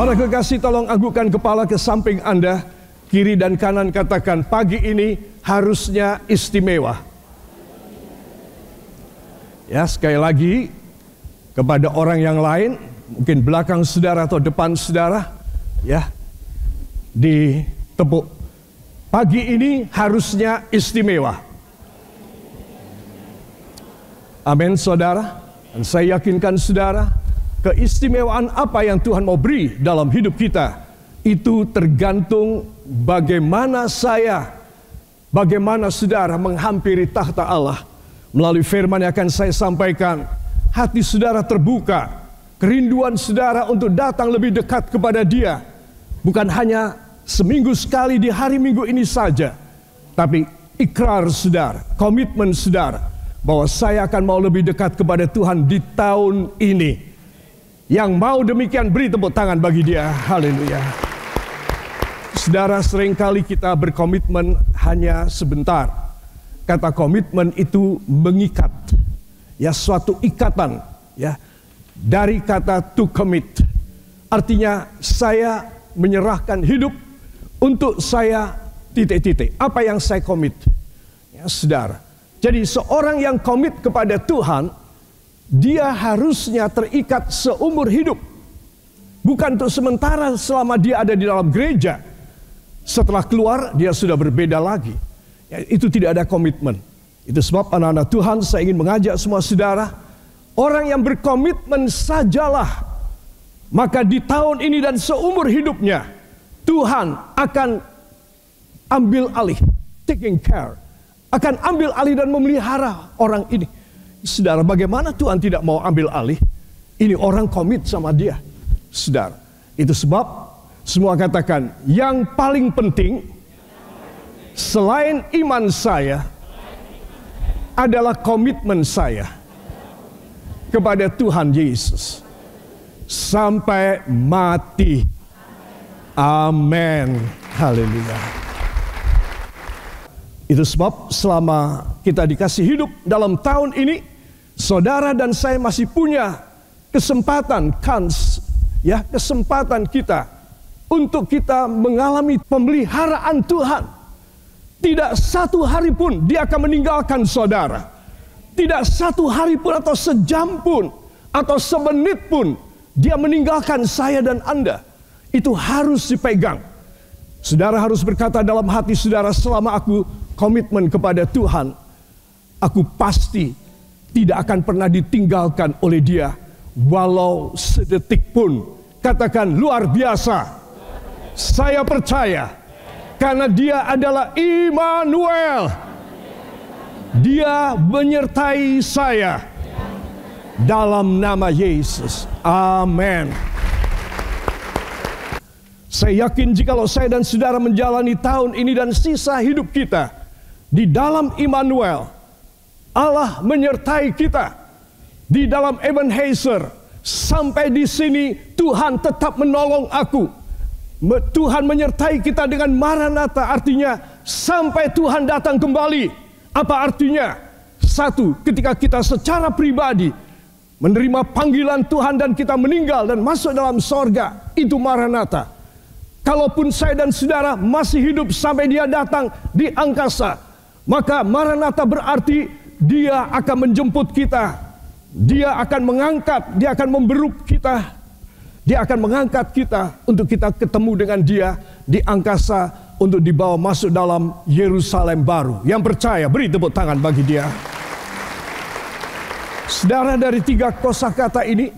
Para kekasih, tolong anggukkan kepala ke samping Anda, kiri dan kanan, katakan, pagi ini harusnya istimewa. Ya, sekali lagi kepada orang yang lain, mungkin belakang saudara atau depan saudara, ya, ditepuk. Pagi ini harusnya istimewa. Amin, saudara. Dan saya yakinkan saudara, keistimewaan apa yang Tuhan mau beri dalam hidup kita, itu tergantung bagaimana saudara menghampiri tahta Allah. Melalui firman yang akan saya sampaikan, hati saudara terbuka, kerinduan saudara untuk datang lebih dekat kepada Dia. Bukan hanya seminggu sekali di hari Minggu ini saja, tapi ikrar saudara, komitmen saudara, bahwa saya akan mau lebih dekat kepada Tuhan di tahun ini. Yang mau demikian, beri tepuk tangan bagi dia. Haleluya. Saudara, seringkali kita berkomitmen hanya sebentar. Kata komitmen itu mengikat, ya, suatu ikatan, ya, dari kata to commit. Artinya saya menyerahkan hidup untuk saya titik-titik. Apa yang saya komit, ya, saudara. Jadi seorang yang komit kepada Tuhan, dia harusnya terikat seumur hidup. Bukan untuk sementara selama dia ada di dalam gereja. Setelah keluar, dia sudah berbeda lagi. Ya, itu tidak ada komitmen. Itu sebab anak-anak Tuhan, saya ingin mengajak semua saudara, orang yang berkomitmen sajalah. Maka di tahun ini dan seumur hidupnya, Tuhan akan ambil alih, taking care, akan ambil alih dan memelihara orang ini. Saudara, bagaimana Tuhan tidak mau ambil alih? Ini orang komit sama Dia. Saudara, itu sebab semua katakan, yang paling penting selain iman saya adalah komitmen saya kepada Tuhan Yesus sampai mati. Amin. Haleluya. Itu sebab selama kita dikasih hidup dalam tahun ini, saudara dan saya masih punya kesempatan, kesempatan kita untuk kita mengalami pemeliharaan Tuhan. Tidak satu hari pun Dia akan meninggalkan saudara. Tidak satu hari pun atau sejam pun atau semenit pun Dia meninggalkan saya dan Anda. Itu harus dipegang. Saudara harus berkata dalam hati saudara, selama aku komitmen kepada Tuhan, aku pasti tidak akan pernah ditinggalkan oleh Dia, walau sedetik pun. Katakan, luar biasa. Saya percaya, karena Dia adalah Immanuel. Dia menyertai saya dalam nama Yesus. Amin. Saya yakin jikalau saya dan saudara menjalani tahun ini dan sisa hidup kita di dalam Immanuel, Allah menyertai kita. Di dalam Ebenezer, sampai di sini Tuhan tetap menolong aku. Tuhan menyertai kita dengan Maranatha, artinya sampai Tuhan datang kembali. Apa artinya? Satu, ketika kita secara pribadi menerima panggilan Tuhan dan kita meninggal dan masuk dalam sorga, itu Maranatha. Kalaupun saya dan saudara masih hidup sampai Dia datang di angkasa, maka Maranatha berarti Dia akan menjemput kita. Dia akan mengangkat, Dia akan memberuk kita. Dia akan mengangkat kita untuk kita ketemu dengan Dia di angkasa untuk dibawa masuk dalam Yerusalem baru. Yang percaya, beri tepuk tangan bagi Dia. Saudara, dari 3 kosakata ini,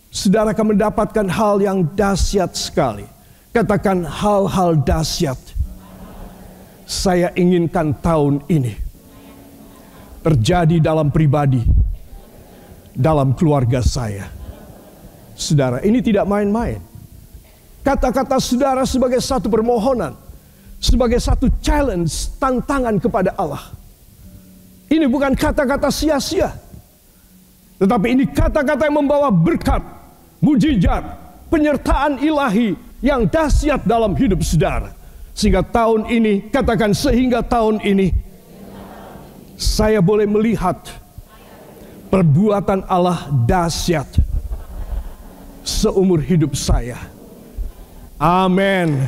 saudara akan mendapatkan hal yang dahsyat sekali. Katakan, hal-hal dahsyat saya inginkan tahun ini terjadi dalam pribadi, dalam keluarga saya. Saudara, ini tidak main-main. Kata-kata saudara sebagai satu permohonan, sebagai satu challenge, tantangan kepada Allah. Ini bukan kata-kata sia-sia, tetapi ini kata-kata yang membawa berkat, mujizat, penyertaan ilahi yang dahsyat dalam hidup saudara. Sehingga tahun ini, katakan, sehingga tahun ini saya boleh melihat perbuatan Allah dahsyat seumur hidup saya. Amin.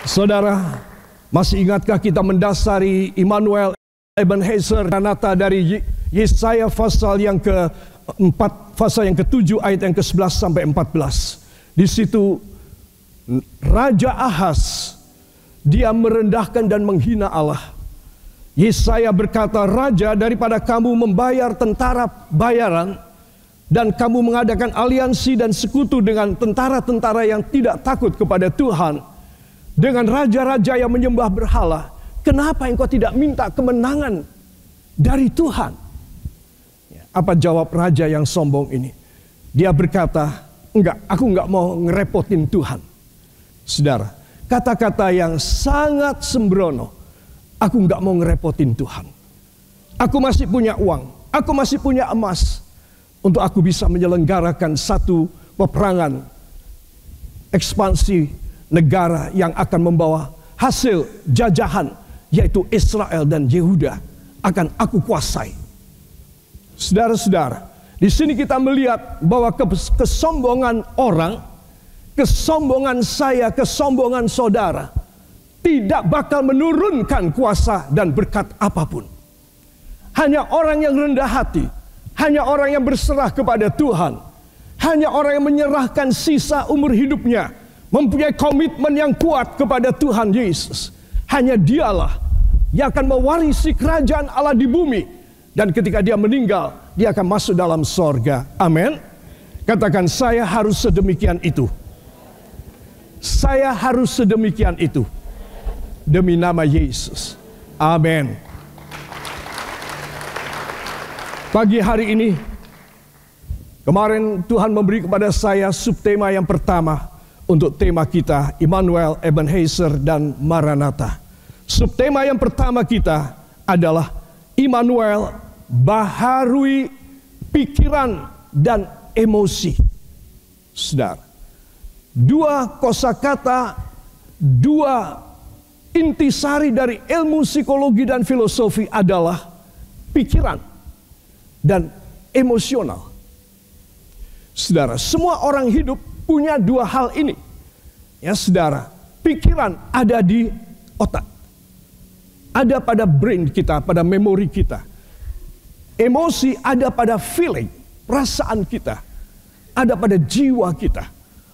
Saudara, masih ingatkah kita mendasari Immanuel Ebenezer Maranatha dari Yesaya pasal yang ke-4, pasal yang ke-7 ayat yang ke-11 sampai 14. Di situ Raja Ahaz dia merendahkan dan menghina Allah. Yesaya berkata, "Raja, daripada kamu membayar tentara bayaran dan kamu mengadakan aliansi dan sekutu dengan tentara-tentara yang tidak takut kepada Tuhan, dengan raja-raja yang menyembah berhala, kenapa engkau tidak minta kemenangan dari Tuhan?" Apa jawab raja yang sombong ini? Dia berkata, "Enggak, aku enggak mau ngerepotin Tuhan." Saudara, kata-kata yang sangat sembrono. Aku enggak mau ngerepotin Tuhan. Aku masih punya uang, aku masih punya emas untuk aku bisa menyelenggarakan satu peperangan ekspansi negara yang akan membawa hasil jajahan, yaitu Israel dan Yehuda akan aku kuasai. Saudara-saudara, di sini kita melihat bahwa kesombongan orang, kesombongan saya, kesombongan saudara tidak bakal menurunkan kuasa dan berkat apapun. Hanya orang yang rendah hati, hanya orang yang berserah kepada Tuhan, hanya orang yang menyerahkan sisa umur hidupnya, mempunyai komitmen yang kuat kepada Tuhan Yesus. Hanya dialah yang akan mewarisi kerajaan Allah di bumi. Dan ketika dia meninggal, dia akan masuk dalam sorga. Amin. Katakan, saya harus sedemikian itu. Saya harus sedemikian itu. Demi nama Yesus. Amin. Pagi hari ini, kemarin Tuhan memberi kepada saya subtema yang pertama untuk tema kita, Immanuel, Ebenezer, dan Maranatha. Subtema yang pertama kita adalah Immanuel, baharui pikiran dan emosi. Saudara, dua kosakata, dua intisari dari ilmu psikologi dan filosofi adalah pikiran dan emosional. Saudara, semua orang hidup punya dua hal ini. Ya saudara, pikiran ada di otak. Ada pada brain kita, pada memori kita. Emosi ada pada feeling, perasaan kita. Ada pada jiwa kita.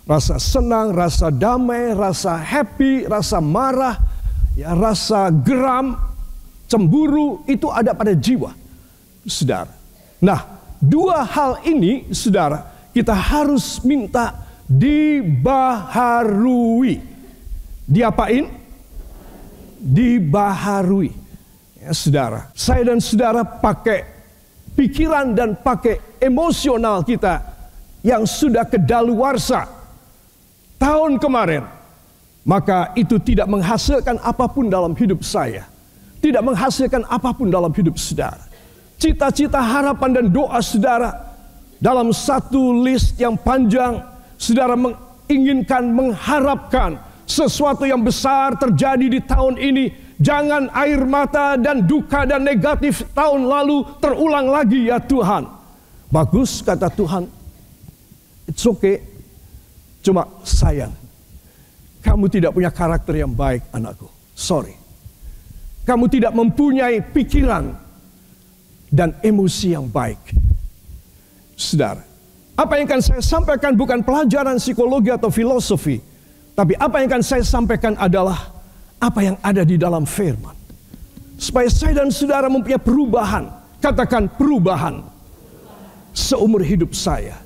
Rasa senang, rasa damai, rasa happy, rasa marah, ya, rasa geram, cemburu, itu ada pada jiwa, saudara. Nah, dua hal ini, saudara, kita harus minta dibaharui. Diapain? Dibaharui. Ya, saudara, saya dan saudara pakai pikiran dan pakai emosional kita yang sudah kedaluarsa tahun kemarin. Maka itu tidak menghasilkan apapun dalam hidup saya. Tidak menghasilkan apapun dalam hidup saudara. Cita-cita, harapan, dan doa saudara dalam satu list yang panjang, saudara menginginkan, mengharapkan sesuatu yang besar terjadi di tahun ini. Jangan air mata dan duka dan negatif tahun lalu terulang lagi ya Tuhan. Bagus, kata Tuhan. It's okay. Cuma sayang, kamu tidak punya karakter yang baik, anakku. Sorry. Kamu tidak mempunyai pikiran dan emosi yang baik. Saudara, apa yang akan saya sampaikan bukan pelajaran psikologi atau filosofi, tapi apa yang akan saya sampaikan adalah apa yang ada di dalam firman. Supaya saya dan saudara mempunyai perubahan. Katakan perubahan. Seumur hidup saya.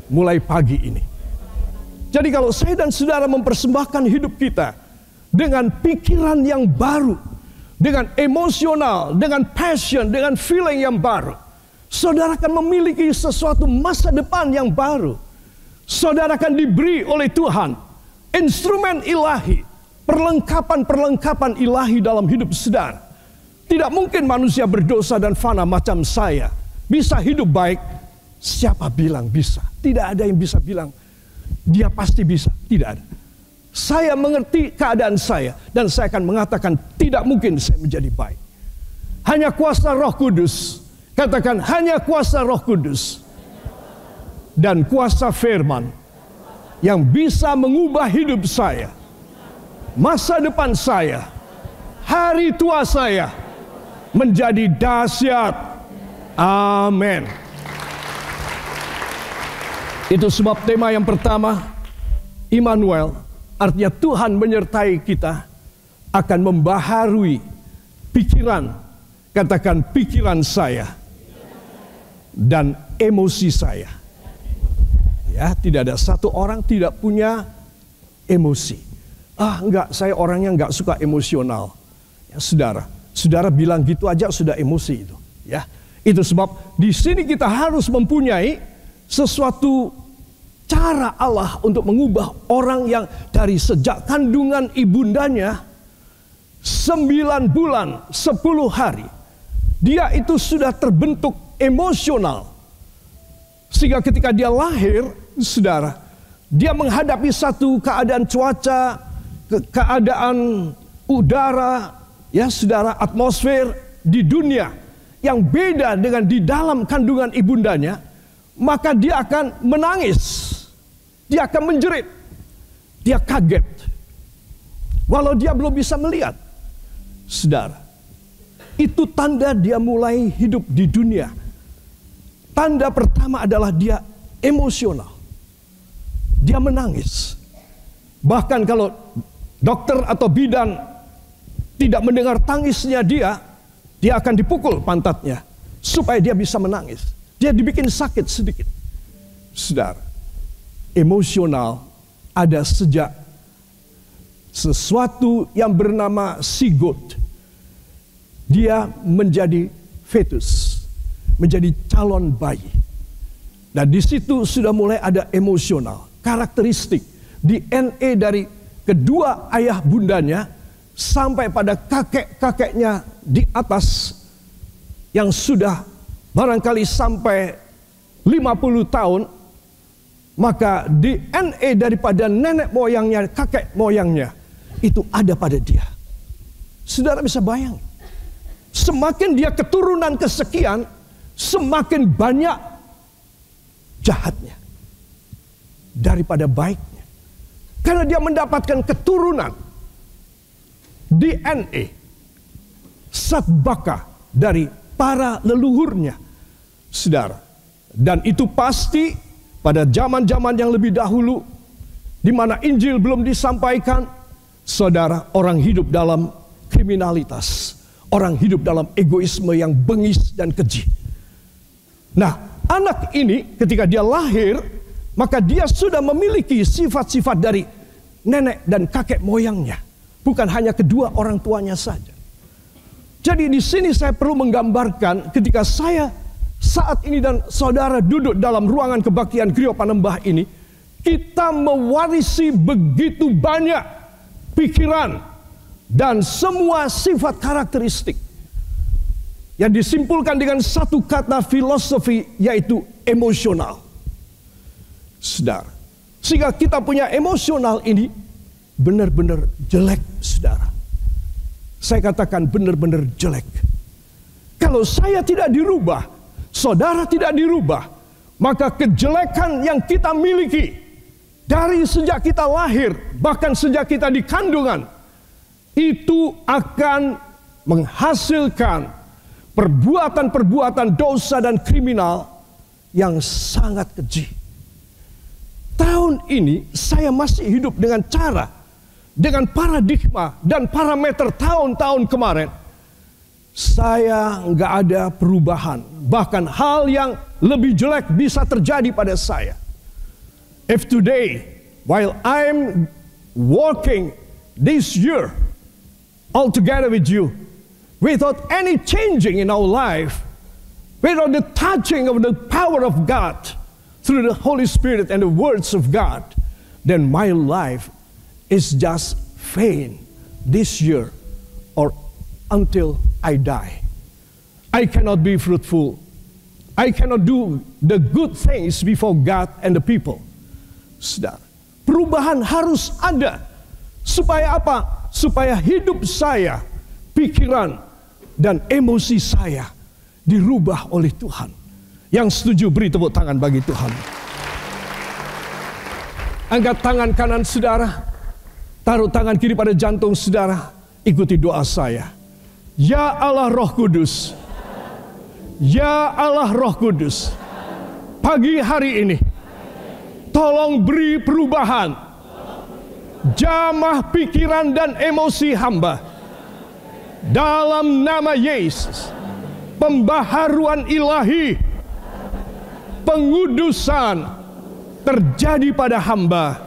Mulai pagi ini. Jadi kalau saya dan saudara mempersembahkan hidup kita dengan pikiran yang baru, dengan emosional, dengan passion, dengan feeling yang baru, saudara akan memiliki sesuatu masa depan yang baru. Saudara akan diberi oleh Tuhan instrumen ilahi, perlengkapan-perlengkapan ilahi dalam hidup saudara. Tidak mungkin manusia berdosa dan fana macam saya bisa hidup baik. Siapa bilang bisa? Tidak ada yang bisa bilang dia pasti bisa. Tidak ada. Saya mengerti keadaan saya dan saya akan mengatakan tidak mungkin saya menjadi baik. Hanya kuasa Roh Kudus. Katakan hanya kuasa Roh Kudus dan kuasa firman yang bisa mengubah hidup saya, masa depan saya, hari tua saya menjadi dahsyat. Amin. Itu sebab tema yang pertama, Immanuel, artinya Tuhan menyertai kita, akan membaharui pikiran, katakan pikiran saya dan emosi saya. Ya, tidak ada satu orang tidak punya emosi. Enggak, saya orangnya enggak suka emosional. Ya, saudara bilang gitu aja sudah emosi itu. Ya, itu sebab di sini kita harus mempunyai sesuatu cara Allah untuk mengubah orang yang dari sejak kandungan ibundanya 9 bulan 10 hari dia itu sudah terbentuk emosional, sehingga ketika dia lahir, saudara, dia menghadapi satu keadaan cuaca, keadaan udara, ya saudara, atmosfer di dunia yang beda dengan di dalam kandungan ibundanya, maka dia akan menangis, dia akan menjerit, dia kaget, walau dia belum bisa melihat. Saudara, itu tanda dia mulai hidup di dunia. Tanda pertama adalah dia emosional. Dia menangis. Bahkan kalau dokter atau bidan tidak mendengar tangisnya dia akan dipukul pantatnya supaya dia bisa menangis. Dia dibikin sakit sedikit. Saudara, emosional ada sejak sesuatu yang bernama zigot. Dia menjadi fetus, menjadi calon bayi. Dan di situ sudah mulai ada emosional, karakteristik DNA dari kedua ayah bundanya sampai pada kakek-kakeknya di atas yang sudah barangkali sampai 50 tahun, maka DNA daripada nenek moyangnya, kakek moyangnya itu ada pada dia. Saudara bisa bayang, semakin dia keturunan kesekian, semakin banyak jahatnya daripada baiknya. Karena dia mendapatkan keturunan DNA satbaka dari para leluhurnya, saudara. Dan itu pasti pada zaman-zaman yang lebih dahulu, di mana Injil belum disampaikan, saudara, orang hidup dalam kriminalitas, orang hidup dalam egoisme yang bengis dan keji. Nah, anak ini ketika dia lahir, maka dia sudah memiliki sifat-sifat dari nenek dan kakek moyangnya, bukan hanya kedua orang tuanya saja. Jadi di sini saya perlu menggambarkan ketika saya saat ini dan saudara duduk dalam ruangan kebaktian Gereja Panembah ini, kita mewarisi begitu banyak pikiran dan semua sifat karakteristik yang disimpulkan dengan satu kata filosofi, yaitu emosional. Saudara, sehingga kita punya emosional ini benar-benar jelek, saudara. Saya katakan benar-benar jelek. Kalau saya tidak dirubah, saudara tidak dirubah, maka kejelekan yang kita miliki dari sejak kita lahir, bahkan sejak kita di kandungan, itu akan menghasilkan perbuatan-perbuatan dosa dan kriminal yang sangat keji. Tahun ini saya masih hidup dengan cara, dengan paradigma dan parameter tahun-tahun kemarin. Saya nggak ada perubahan. Bahkan hal yang lebih jelek bisa terjadi pada saya. If today, while I'm walking this year all together with you, without any changing in our life, without the touching of the power of God through the Holy Spirit and the words of God, then my life is just vain this year or until I die. I cannot be fruitful. I cannot do the good things before God and the people. Saudara, perubahan harus ada. Supaya apa? Supaya hidup saya, pikiran, dan emosi saya dirubah oleh Tuhan. Yang setuju beri tepuk tangan bagi Tuhan. Angkat tangan kanan saudara, taruh tangan kiri pada jantung saudara, ikuti doa saya. Ya Allah Roh Kudus, ya Allah Roh Kudus, pagi hari ini tolong beri perubahan, jamah pikiran dan emosi hamba. Dalam nama Yesus, pembaharuan ilahi, pengudusan terjadi pada hamba.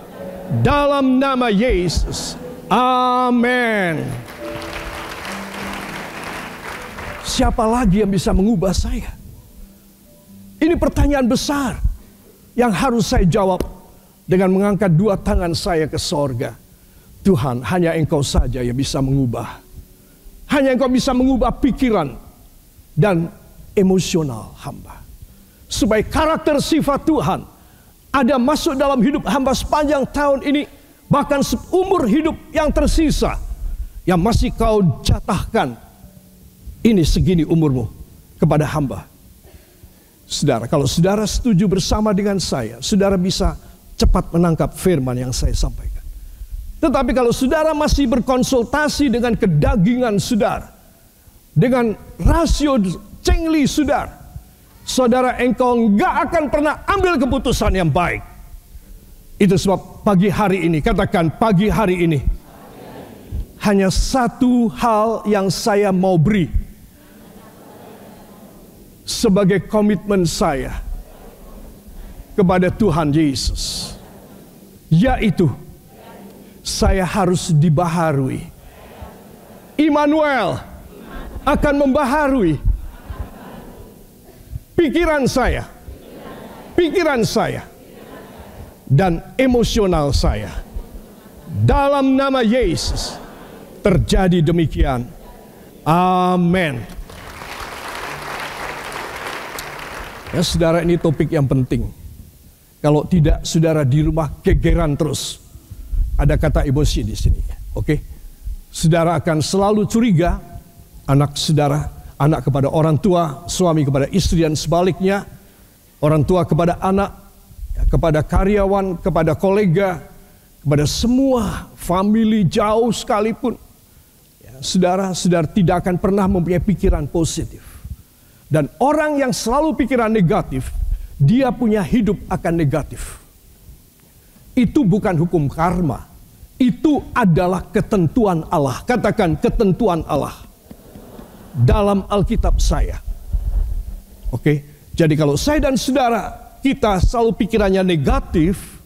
Dalam nama Yesus, amin. Siapa lagi yang bisa mengubah saya? Ini pertanyaan besar yang harus saya jawab dengan mengangkat dua tangan saya ke sorga. Tuhan, hanya Engkau saja yang bisa mengubah. Hanya Engkau bisa mengubah pikiran dan emosional hamba. Supaya karakter sifat Tuhan ada masuk dalam hidup hamba sepanjang tahun ini. Bahkan seumur hidup yang tersisa. Yang masih kau jatahkan. Ini segini umurmu kepada hamba. Saudara, kalau saudara setuju bersama dengan saya, saudara bisa cepat menangkap firman yang saya sampaikan. Tetapi kalau saudara masih berkonsultasi dengan kedagingan saudara, dengan rasio cengli saudara, saudara engkau enggak akan pernah ambil keputusan yang baik. Itu sebab pagi hari ini, katakan pagi hari ini, hanya satu hal yang saya mau beri sebagai komitmen saya kepada Tuhan Yesus, yaitu saya harus dibaharui. Immanuel akan membaharui pikiran saya, dan emosional saya. Dalam nama Yesus terjadi demikian. Amin. Ya saudara, ini topik yang penting. Kalau tidak, saudara di rumah gegeran terus. Ada kata emosi di sini, oke? Saudara akan selalu curiga, anak saudara, anak kepada orang tua, suami kepada istri dan sebaliknya, orang tua kepada anak, kepada karyawan, kepada kolega, kepada semua famili jauh sekalipun. Ya, saudara tidak akan pernah mempunyai pikiran positif. Dan orang yang selalu pikiran negatif, dia punya hidup akan negatif. Itu bukan hukum karma. Itu adalah ketentuan Allah. Katakan ketentuan Allah. Dalam Alkitab saya. Oke. Jadi kalau saya dan saudara, kita selalu pikirannya negatif.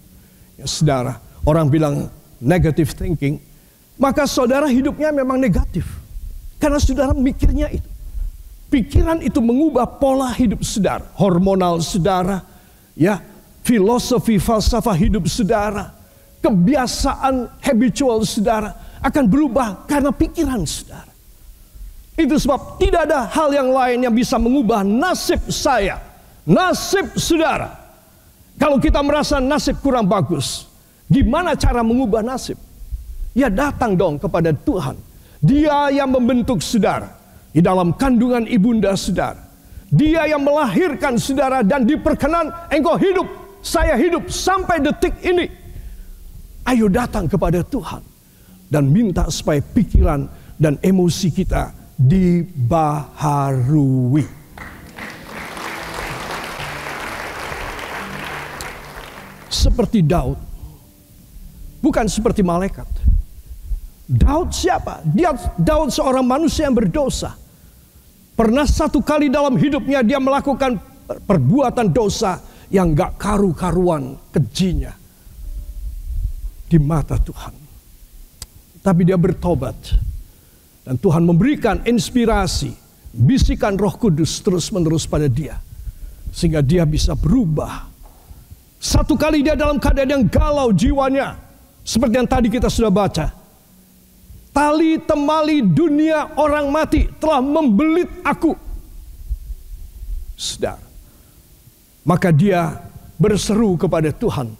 Ya saudara, orang bilang negative thinking. Maka saudara hidupnya memang negatif. Karena saudara mikirnya itu. Pikiran itu mengubah pola hidup saudara. Hormonal saudara. Ya. Filosofi falsafah hidup saudara, kebiasaan habitual saudara akan berubah karena pikiran saudara. Itu sebab tidak ada hal yang lain yang bisa mengubah nasib saya, nasib saudara. Kalau kita merasa nasib kurang bagus, gimana cara mengubah nasib? Ya datang dong kepada Tuhan. Dia yang membentuk saudara di dalam kandungan ibunda saudara. Dia yang melahirkan saudara dan diperkenan engkau hidup. Saya hidup sampai detik ini. Ayo datang kepada Tuhan dan minta supaya pikiran dan emosi kita dibaharui. Seperti Daud, bukan seperti malaikat. Daud siapa? Daud seorang manusia yang berdosa. Pernah satu kali dalam hidupnya dia melakukan perbuatan dosa yang gak karu-karuan kejinya di mata Tuhan. Tapi dia bertobat. Dan Tuhan memberikan inspirasi, bisikan Roh Kudus terus-menerus pada dia. Sehingga dia bisa berubah. Satu kali dia dalam keadaan yang galau jiwanya. Seperti yang tadi kita sudah baca. Tali temali dunia orang mati telah membelit aku. Saudara. Maka dia berseru kepada Tuhan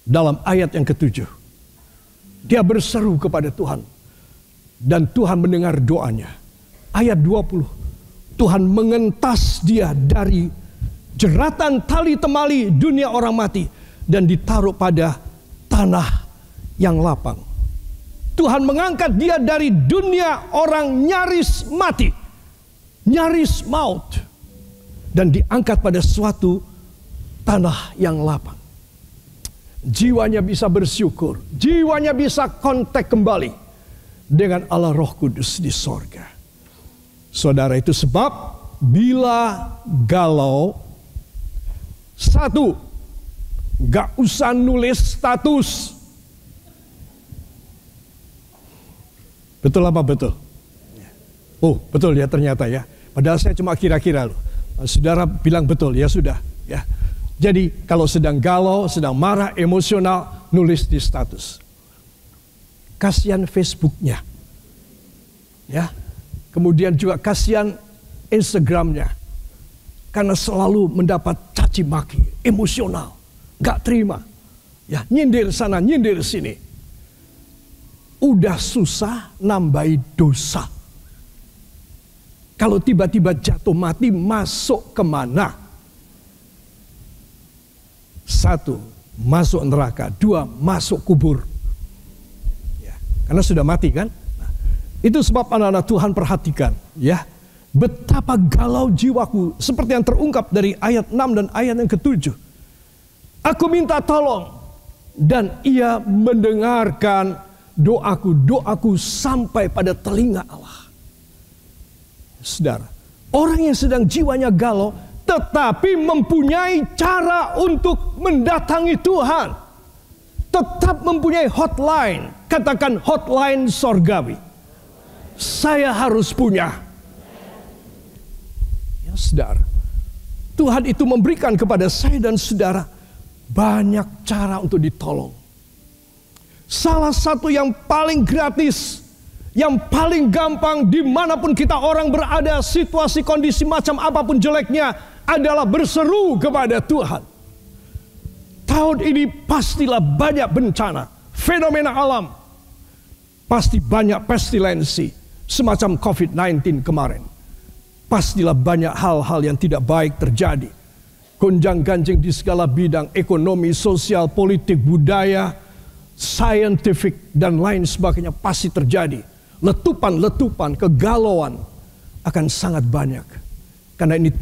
dalam ayat yang ke-7. Dia berseru kepada Tuhan. Dan Tuhan mendengar doanya. Ayat 20. Tuhan mengentas dia dari jeratan tali temali dunia orang mati. Dan ditaruh pada tanah yang lapang. Tuhan mengangkat dia dari dunia orang nyaris mati, nyaris maut, dan diangkat pada suatu tanah yang lapang. Jiwanya bisa bersyukur, jiwanya bisa kontak kembali dengan Allah Roh Kudus di sorga. Saudara, itu sebab bila galau, satu, gak usah nulis status. Betul apa betul? Oh betul ya ternyata ya. Padahal saya cuma kira-kira loh. Saudara bilang betul, ya sudah ya. Jadi kalau sedang galau, sedang marah, emosional, nulis di status. Kasihan Facebooknya, ya. Kemudian juga kasihan Instagramnya, karena selalu mendapat caci maki, emosional, gak terima, ya, nyindir sana, nyindir sini. Udah susah nambahi dosa. Kalau tiba-tiba jatuh mati, masuk kemana? Satu, masuk neraka. Dua, masuk kubur. Ya, karena sudah mati kan? Nah, itu sebab anak-anak Tuhan perhatikan, ya, betapa galau jiwaku, seperti yang terungkap dari ayat 6 dan ayat yang ke-7. Aku minta tolong, dan ia mendengarkan doaku sampai pada telinga Allah. Saudara, orang yang sedang jiwanya galau, tetapi mempunyai cara untuk mendatangi Tuhan. Tetap mempunyai hotline. Katakan hotline sorgawi. Saya harus punya. Ya saudara, Tuhan itu memberikan kepada saya dan saudara banyak cara untuk ditolong. Salah satu yang paling gratis, yang paling gampang dimanapun kita orang berada, situasi kondisi macam apapun jeleknya, adalah berseru kepada Tuhan. Tahun ini pastilah banyak bencana, fenomena alam. Pasti banyak pestilensi, semacam COVID-19 kemarin. Pastilah banyak hal-hal yang tidak baik terjadi. Gonjang-ganjing di segala bidang, ekonomi, sosial, politik, budaya, scientific, dan lain sebagainya pasti terjadi. Letupan-letupan, kegalauan akan sangat banyak. Karena ini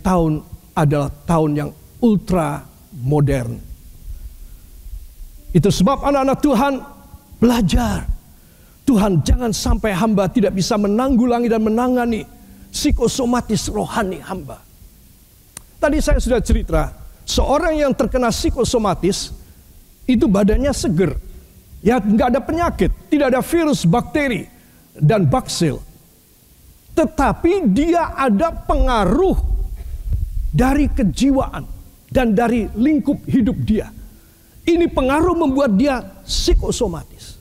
adalah tahun yang ultra modern. Itu sebab anak-anak Tuhan belajar. Tuhan, jangan sampai hamba tidak bisa menanggulangi dan menangani psikosomatis rohani hamba. Tadi saya sudah cerita, seorang yang terkena psikosomatis itu badannya seger, ya, nggak ada penyakit, tidak ada virus, bakteri dan baksil, tetapi dia ada pengaruh dari kejiwaan dan dari lingkup hidup dia. Ini pengaruh membuat dia psikosomatis.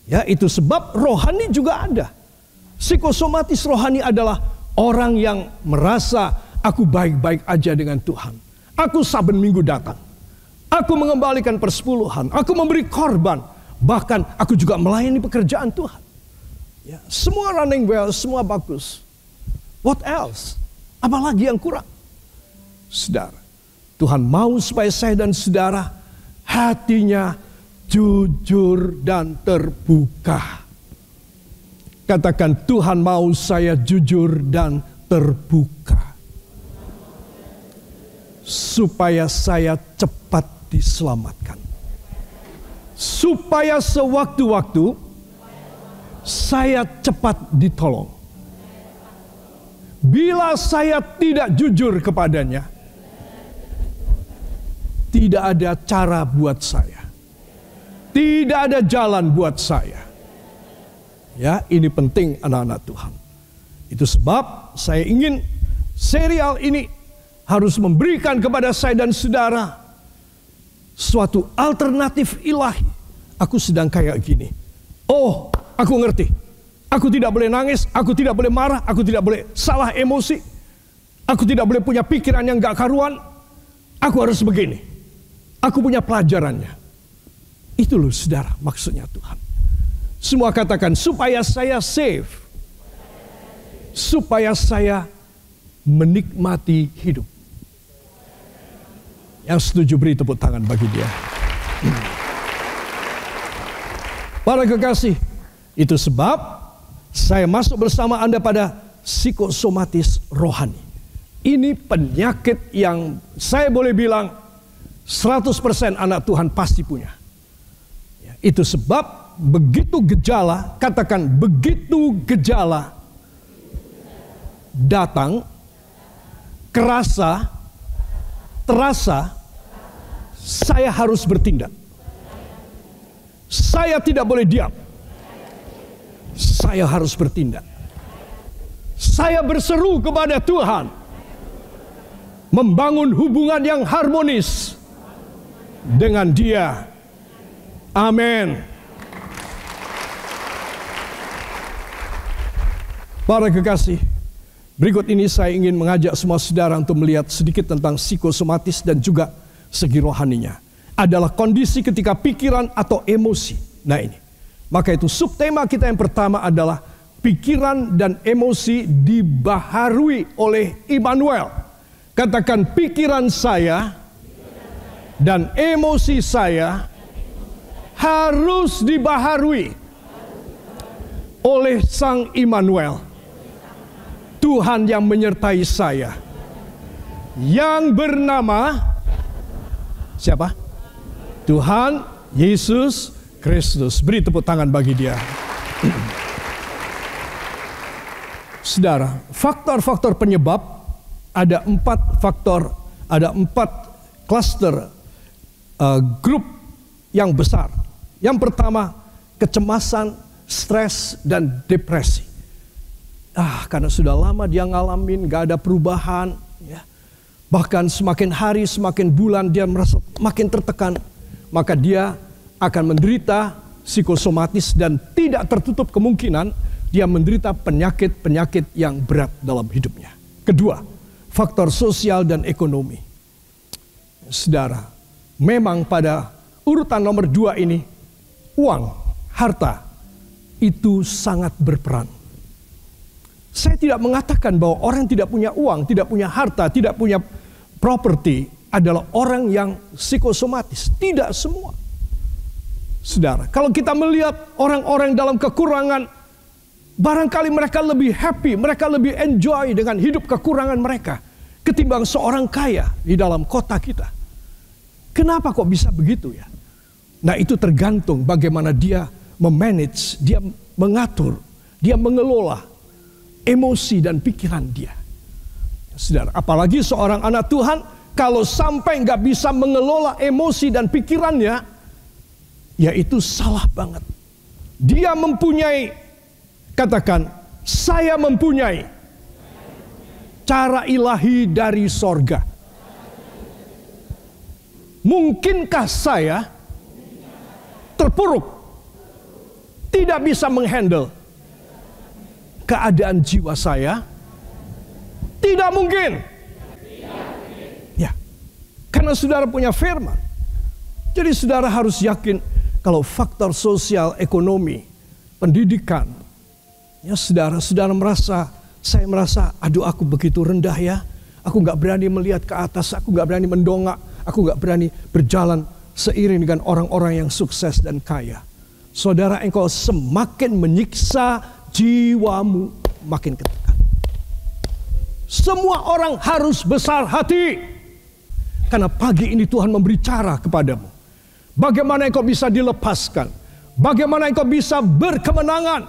Ya, itu sebab rohani juga ada. Psikosomatis rohani adalah orang yang merasa aku baik-baik aja dengan Tuhan. Aku saben minggu datang. Aku mengembalikan persepuluhan. Aku memberi korban. Bahkan aku juga melayani pekerjaan Tuhan. Ya, semua running well, semua bagus. What else? Apalagi yang kurang? Saudara, Tuhan mau supaya saya dan saudara hatinya jujur dan terbuka. Katakan, Tuhan mau saya jujur dan terbuka, supaya saya cepat diselamatkan, supaya sewaktu-waktu saya cepat ditolong. Bila saya tidak jujur kepadanya, tidak ada cara buat saya, tidak ada jalan buat saya. Ya, ini penting anak-anak Tuhan. Itu sebab saya ingin serial ini harus memberikan kepada saya dan saudara suatu alternatif ilahi. Aku sedang kayak gini. Oh, aku ngerti. Aku tidak boleh nangis, aku tidak boleh marah, aku tidak boleh salah emosi. Aku tidak boleh punya pikiran yang gak karuan. Aku harus begini. Aku punya pelajarannya. Itu loh saudara, maksudnya Tuhan. Semua katakan, supaya saya save. Supaya saya menikmati hidup. Yang setuju beri tepuk tangan bagi dia. Para kekasih, itu sebab saya masuk bersama Anda pada psikosomatis rohani. Ini penyakit yang saya boleh bilang 100% anak Tuhan pasti punya. Itu sebab begitu gejala, katakan begitu gejala datang, terasa, saya harus bertindak. Saya tidak boleh diam. Saya harus bertindak. Saya berseru kepada Tuhan, membangun hubungan yang harmonis dengan Dia. Amin. Para kekasih, berikut ini saya ingin mengajak semua saudara untuk melihat sedikit tentang psikosomatis dan juga segi rohaninya. Adalah kondisi ketika pikiran atau emosi. Nah ini, maka itu subtema kita yang pertama adalah pikiran dan emosi dibaharui oleh Immanuel. Katakan pikiran saya dan emosi saya harus dibaharui oleh Sang Immanuel. Tuhan yang menyertai saya, yang bernama siapa? Tuhan Yesus Kristus. Beri tepuk tangan bagi Dia. Saudara, faktor-faktor penyebab ada 4 faktor, ada 4 klaster grup yang besar. Yang pertama, kecemasan, stres, dan depresi. Karena sudah lama dia ngalamin, gak ada perubahan, ya. Bahkan semakin hari, semakin bulan dia merasa makin tertekan, maka dia akan menderita psikosomatis dan tidak tertutup kemungkinan dia menderita penyakit-penyakit yang berat dalam hidupnya. Kedua, faktor sosial dan ekonomi. Saudara, memang pada urutan nomor 2 ini, uang, harta, itu sangat berperan. Saya tidak mengatakan bahwa orang yang tidak punya uang, tidak punya harta, tidak punya properti adalah orang yang psikosomatis. Tidak semua. Saudara, kalau kita melihat orang-orang dalam kekurangan, barangkali mereka lebih happy, mereka lebih enjoy dengan hidup kekurangan mereka ketimbang seorang kaya di dalam kota kita. Kenapa kok bisa begitu ya? Nah, itu tergantung bagaimana dia memanage, dia mengatur, dia mengelola emosi dan pikiran dia. Saudara, apalagi seorang anak Tuhan, kalau sampai nggak bisa mengelola emosi dan pikirannya, ya itu salah banget. Dia mempunyai, katakan, saya mempunyai cara ilahi dari sorga. Mungkinkah saya terpuruk, tidak bisa menghandle keadaan jiwa saya? Tidak mungkin. Ya, karena saudara punya firman. Jadi saudara harus yakin kalau faktor sosial, ekonomi, pendidikan, ya saudara merasa, saya merasa, aduh aku begitu rendah ya. Aku nggak berani melihat ke atas, aku nggak berani mendongak, aku nggak berani berjalan seiring dengan orang-orang yang sukses dan kaya. Saudara, engkau semakin menyiksa jiwamu, makin ketekan. Semua orang harus besar hati, karena pagi ini Tuhan memberi cara kepadamu. Bagaimana engkau bisa dilepaskan, bagaimana engkau bisa berkemenangan,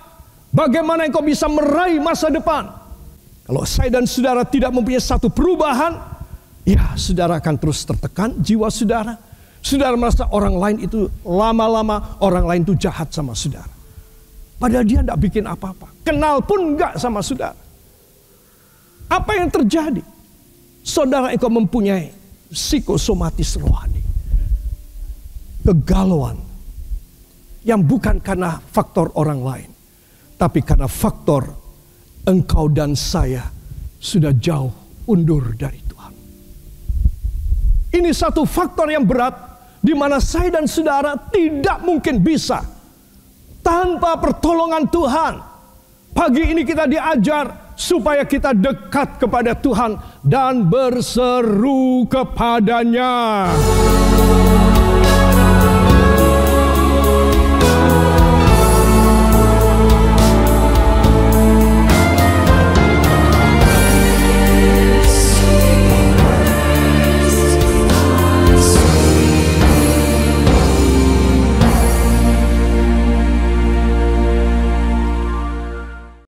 bagaimana engkau bisa meraih masa depan. Kalau saya dan saudara tidak mempunyai satu perubahan, ya saudara akan terus tertekan jiwa saudara. Saudara merasa orang lain itu lama-lama, orang lain itu jahat sama saudara. Padahal dia tidak bikin apa-apa. Kenal pun enggak sama saudara. Apa yang terjadi? Saudara engkau mempunyai psikosomatis rohani. Kegalauan. Yang bukan karena faktor orang lain. Tapi karena faktor engkau dan saya sudah jauh undur dari Tuhan. Ini satu faktor yang berat, di mana saya dan saudara tidak mungkin bisa tanpa pertolongan Tuhan. Pagi ini kita diajar supaya kita dekat kepada Tuhan dan berseru kepadanya.